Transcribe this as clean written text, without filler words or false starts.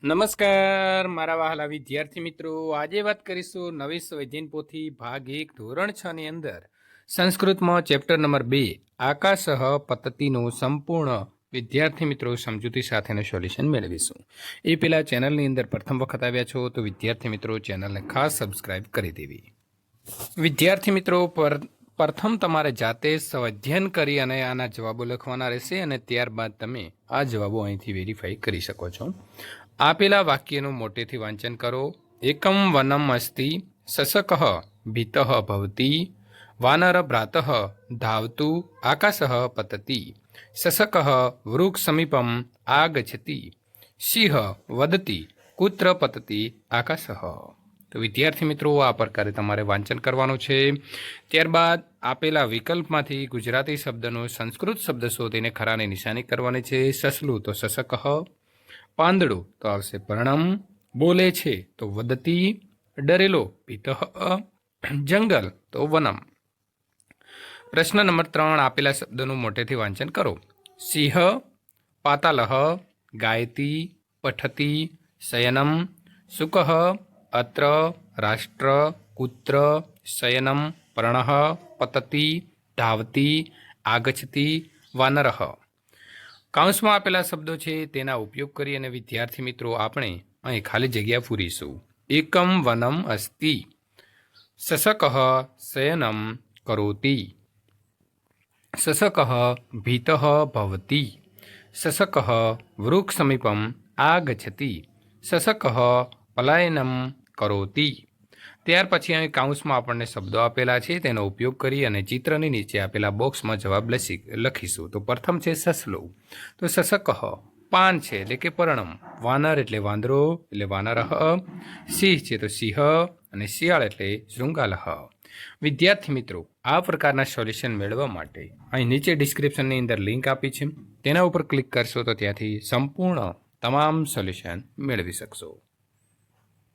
નમસ્કાર મારા વહાલા વિદ્યાર્થી મિત્રો, આજે વાત કરીશું નવી સ્વૈધ્યન પોથી ભાગ 1 ધોરણ 6 ની અંદર સંસ્કૃતમાં ચેપ્ટર નંબર 2 આકાશઃ પતતિનું સંપૂર્ણ વિદ્યાર્થી મિત્રો સમજૂતી સાથેનું સોલ્યુશન મેળવીશું। એ પહેલા ચેનલની અંદર પ્રથમ વખત આવ્યા છો તો વિદ્યાર્થી મિત્રો ચેનલને ખાસ સબસ્ક્રાઇબ કરી દેવી। વિદ્યાર્થી મિત્રો પ્રથમ તમારે જાતે સ્વાધ્યાયન કરી અને આના જવાબો લખવાના રહેશે અને ત્યારબાદ તમે આ જવાબો અહીંથી વેરીફાઈ કરી શકો છો। આપેલા વાક્યનું મોટેથી વાંચન કરો। એકમ વનમ અસ્તિ સસકઃ ભીતઃ ભવતી વાનર ભ્રાતઃ ધાવતુ આકાશઃ પતતિ સસકઃ વૃક્ષ સમીપમ આગચ્છતિ સિંહ વદતિ કુત્ર પતતિ આકાશઃ। તો વિદ્યાર્થી મિત્રો આ પ્રકારે તમારે વાંચન કરવાનું છે। ત્યારબાદ આપેલા વિકલ્પમાંથી ગુજરાતી શબ્દનો સંસ્કૃત શબ્દ શોધીને ખરાની નિશાની કરવાની છે। સસલું તો સસકઃ, પાંદડું તો આવશે પર્ણમ, બોલે છે તો વદતી, ડરેલો ભીતઃ, જંગલ તો વનમ। પ્રશ્ન નંબર 3 આપેલા શબ્દનું મોટેથી વાંચન કરો। સિંહ, પાતાલઃ, ગાયતી, પઠતી, શયનમ, સુકઃ, અત્ર, રાષ્ટ્ર, કુત્ર, શયનમ, પર્ણઃ, પતતિ, ધાવતી, આગચ્છતિ, વાનરઃ। કૌંસમાં આપેલા શબ્દો છે તેના ઉપયોગ કરી અને વિદ્યાર્થી મિત્રો આપણે અહીં ખાલી જગ્યા પૂરીશું। એકમ વનમ અસ્તિ સસકઃ શયનમ કરોતિ સસકઃ ભીતઃ ભવતી સસકઃ વૃક્ષ સમીપમ આગચ્છતિ સસકઃ પલાયનમ કરોતિ। ત્યાર પછી અહીં કૌંસમાં આપણને શબ્દો આપેલા છે તેનો ઉપયોગ કરી અને ચિત્રની નીચે આપેલા બોક્સમાં જવાબ લખીશું। તો પ્રથમ છે સસલું, તો સસકઃ પાન છે એટલે કે પર્ણમ, વાનર એટલે વાંદરો એટલે વાનરઃ, સિંહ છે તો સિંહ અને શિયાળ એટલે શૃંગાલઃ। વિદ્યાર્થી મિત્રો આ પ્રકારના સોલ્યુશન મેળવવા માટે અહીં નીચે ડિસ્ક્રિપ્શનની અંદર લિંક આપી છે, તેના ઉપર ક્લિક કરશો તો ત્યાંથી સંપૂર્ણ તમામ સોલ્યુશન મેળવી શકશો।